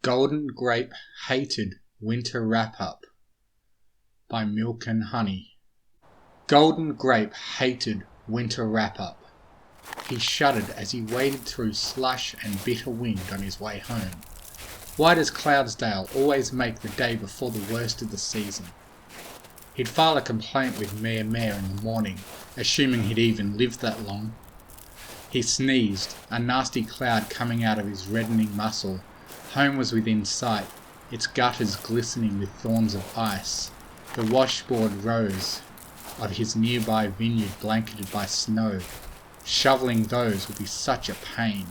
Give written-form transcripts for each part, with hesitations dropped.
Goldengrape hated winter wrap-up by Milk and Honey. Goldengrape hated winter wrap-up. He shuddered as he waded through slush and bitter wind on his way home. Why does Cloudsdale always make the day before the worst of the season? He'd file a complaint with Mayor in the morning, assuming he'd even lived that long. He sneezed, a nasty cloud coming out of his reddening muscle. Home was within sight, its gutters glistening with thorns of ice. The washboard rows of his nearby vineyard blanketed by snow. Shoveling those would be such a pain.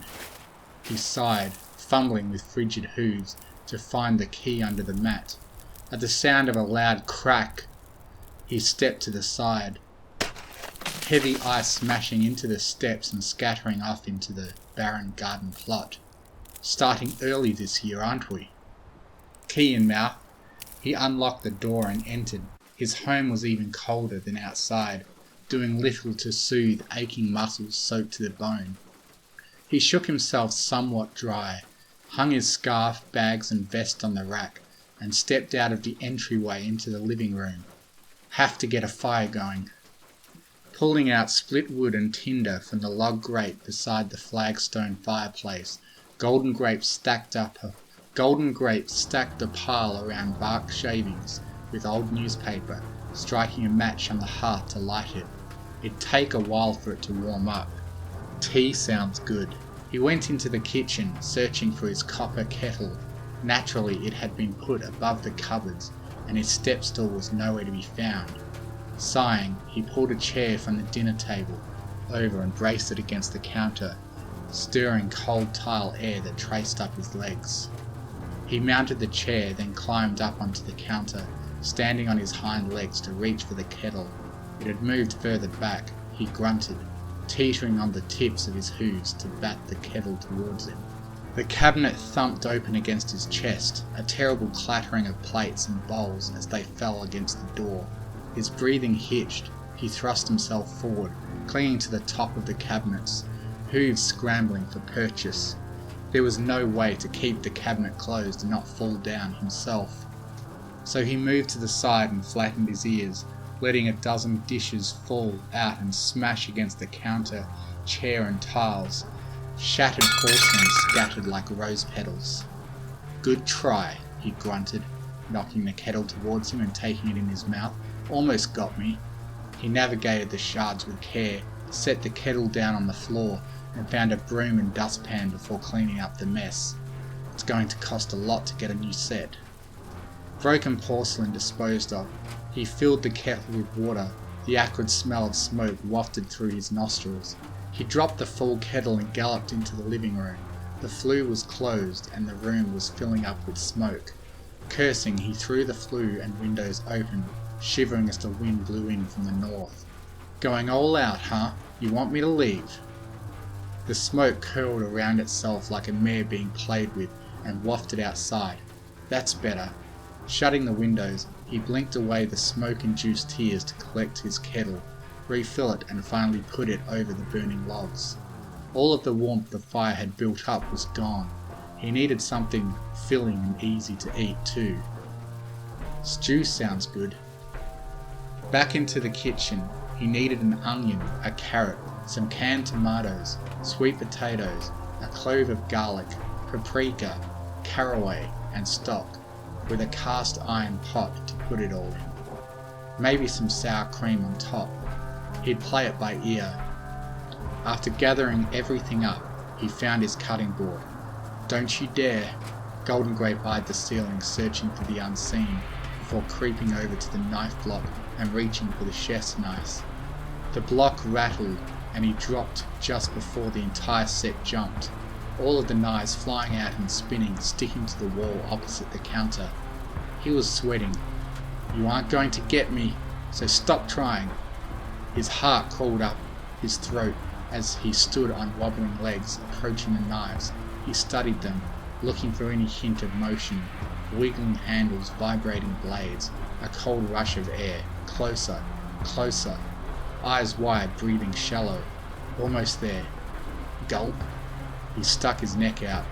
He sighed, fumbling with frigid hooves to find the key under the mat. At the sound of a loud crack, he stepped to the side. Heavy ice smashing into the steps and scattering off into the barren garden plot. Starting early this year, aren't we? Key in mouth, he unlocked the door and entered. His home was even colder than outside, doing little to soothe aching muscles soaked to the bone. He shook himself somewhat dry, hung his scarf, bags and vest on the rack, and stepped out of the entryway into the living room. Have to get a fire going. Pulling out split wood and tinder from the log grate beside the flagstone fireplace, Goldengrape stacked a pile around bark shavings with old newspaper, striking a match on the hearth to light it. It'd take a while for it to warm up. Tea sounds good. He went into the kitchen, searching for his copper kettle. Naturally, it had been put above the cupboards, and his step stool was nowhere to be found. Sighing, he pulled a chair from the dinner table over and braced it against the counter, stirring cold tile air that traced up his legs. He mounted the chair, then climbed up onto the counter, standing on his hind legs to reach for the kettle. It had moved further back. He grunted, teetering on the tips of his hooves to bat the kettle towards him. The cabinet thumped open against his chest, a terrible clattering of plates and bowls as they fell against the door. His breathing hitched. He thrust himself forward, clinging to the top of the cabinets, hooves scrambling for purchase. There was no way to keep the cabinet closed and not fall down himself. So he moved to the side and flattened his ears, letting a dozen dishes fall out and smash against the counter, chair and tiles. Shattered porcelain scattered like rose petals. Good try, he grunted, knocking the kettle towards him and taking it in his mouth. Almost got me. He navigated the shards with care, set the kettle down on the floor, and found a broom and dustpan before cleaning up the mess. It's going to cost a lot to get a new set. Broken porcelain disposed of, he filled the kettle with water. The acrid smell of smoke wafted through his nostrils. He dropped the full kettle and galloped into the living room. The flue was closed and the room was filling up with smoke. Cursing, he threw the flue and windows open, shivering as the wind blew in from the north. Going all out, huh? You want me to leave? The smoke curled around itself like a mare being played with and wafted outside. That's better. Shutting the windows, he blinked away the smoke-induced tears to collect his kettle, refill it and finally put it over the burning logs. All of the warmth the fire had built up was gone. He needed something filling and easy to eat too. Stew sounds good. Back into the kitchen, he needed an onion, a carrot, some canned tomatoes, sweet potatoes, a clove of garlic, paprika, caraway and stock, with a cast iron pot to put it all in. Maybe some sour cream on top. He'd play it by ear. After gathering everything up, he found his cutting board. Don't you dare! Goldengrape eyed the ceiling, searching for the unseen, before creeping over to the knife block and reaching for the chef's knife. The block rattled, and he dropped just before the entire set jumped, all of the knives flying out and spinning, sticking to the wall opposite the counter. He was sweating. You aren't going to get me, so stop trying. His heart crawled up his throat as he stood on wobbling legs, approaching the knives. He studied them, looking for any hint of motion. Wiggling handles, vibrating blades, a cold rush of air. Closer, closer. Eyes wide, breathing shallow. Almost there. Gulp. He stuck his neck out.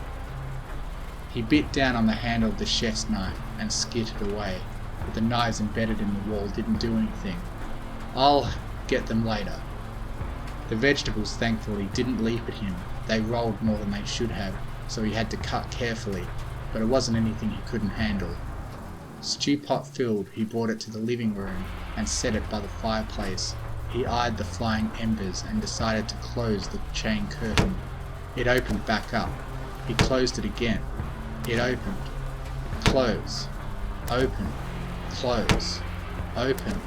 He bit down on the handle of the chef's knife and skittered away, but the knives embedded in the wall didn't do anything. "I'll get them later." The vegetables thankfully didn't leap at him. They rolled more than they should have, so he had to cut carefully, but it wasn't anything he couldn't handle. Stew pot filled, he brought it to the living room and set it by the fireplace. He eyed the flying embers and decided to close the chain curtain. It opened back up. He closed it again. It opened. Close. Open. Close. Open.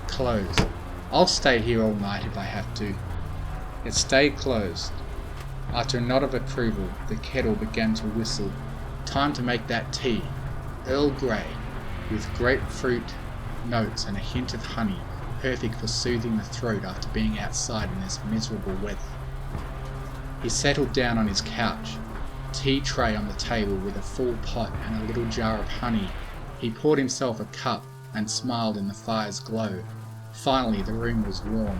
Close. "I'll stay here all night if I have to." It stayed closed. After a nod of approval, the kettle began to whistle. Time to make that tea. Earl Grey, with grapefruit notes and a hint of honey, perfect for soothing the throat after being outside in this miserable weather. He settled down on his couch, tea tray on the table with a full pot and a little jar of honey. He poured himself a cup and smiled in the fire's glow. Finally the room was warm,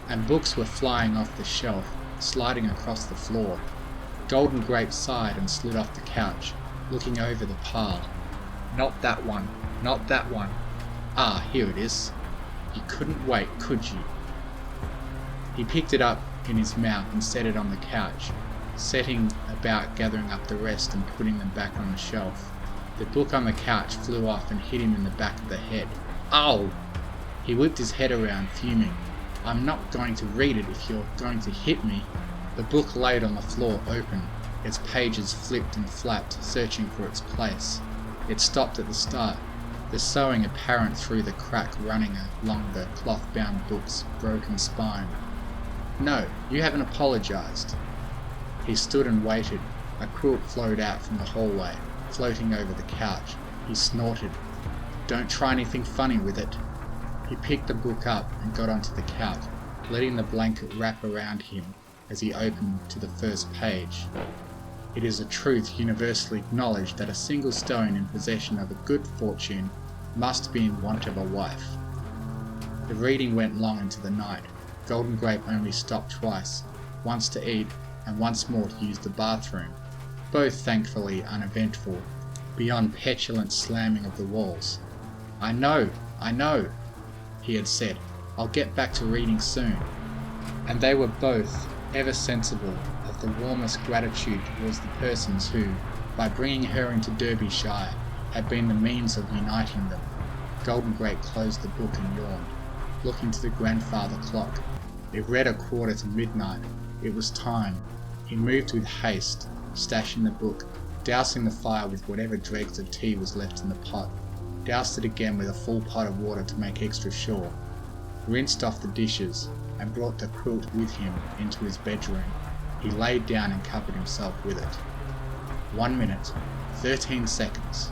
and books were flying off the shelf, sliding across the floor. Goldengrape sighed and slid off the couch, looking over the pile. "Not that one, not that one. Ah, here it is. You couldn't wait, could you?" He picked it up in his mouth and set it on the couch, setting about gathering up the rest and putting them back on the shelf. The book on the couch flew off and hit him in the back of the head. "Ow!" He whipped his head around, fuming. "I'm not going to read it if you're going to hit me." The book laid on the floor open. Its pages flipped and flapped, searching for its place. It stopped at the start, the sewing apparent through the crack running along the cloth-bound book's broken spine. "No, you haven't apologized." He stood and waited. A quilt flowed out from the hallway, floating over the couch. He snorted. "Don't try anything funny with it." He picked the book up and got onto the couch, letting the blanket wrap around him as he opened to the first page. It is a truth universally acknowledged that a single stone in possession of a good fortune must be in want of a wife. The reading went long into the night. Goldengrape only stopped twice, once to eat and once more to use the bathroom, both thankfully uneventful, beyond petulant slamming of the walls. I know, he had said. "I'll get back to reading soon." And they were both ever sensible of the warmest gratitude towards the persons who, by bringing her into Derbyshire, had been the means of uniting them. Goldengrape closed the book and yawned, looking to the grandfather clock. It read 1:45. It was time. He moved with haste, stashing the book, dousing the fire with whatever dregs of tea was left in the pot, doused it again with a full pot of water to make extra sure, rinsed off the dishes, and brought the quilt with him into his bedroom. He laid down and covered himself with it. 1 minute, 13 seconds.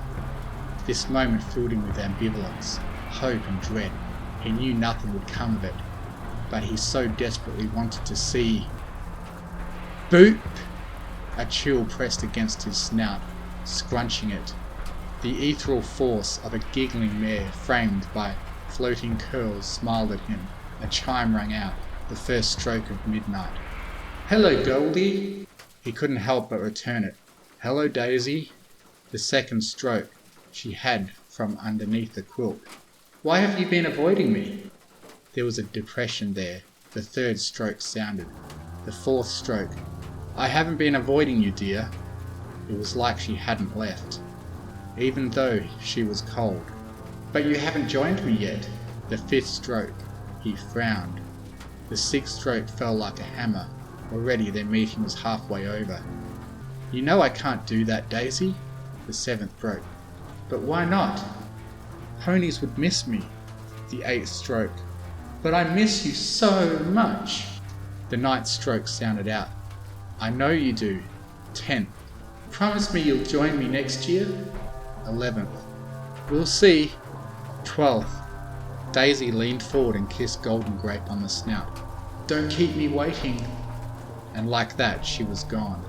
This moment filled him with ambivalence, hope and dread. He knew nothing would come of it, but he so desperately wanted to see. Boop! A chill pressed against his snout, scrunching it. The ethereal force of a giggling mare framed by floating curls smiled at him. A chime rang out, the first stroke of midnight. "Hello, Goldie!" He couldn't help but return it. "Hello, Daisy!" The second stroke she had from underneath the quilt. "Why have you been avoiding me?" There was a depression there. The third stroke sounded. The fourth stroke. "I haven't been avoiding you, dear." It was like she hadn't left, even though she was cold. "But you haven't joined me yet." The fifth stroke. He frowned. The sixth stroke fell like a hammer. Already their meeting was halfway over. "You know I can't do that, Daisy." The seventh broke. "But why not?" "Ponies would miss me." The eighth stroke. "But I miss you so much." The ninth stroke sounded out. "I know you do." 10th. "Promise me you'll join me next year." 11th. "We'll see." 12th. Daisy leaned forward and kissed Goldengrape on the snout. "Don't keep me waiting." And like that she was gone.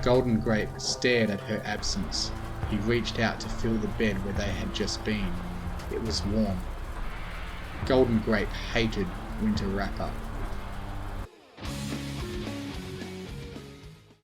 Goldengrape stared at her absence. He reached out to feel the bed where they had just been. It was warm. Goldengrape hated winter wrap-up.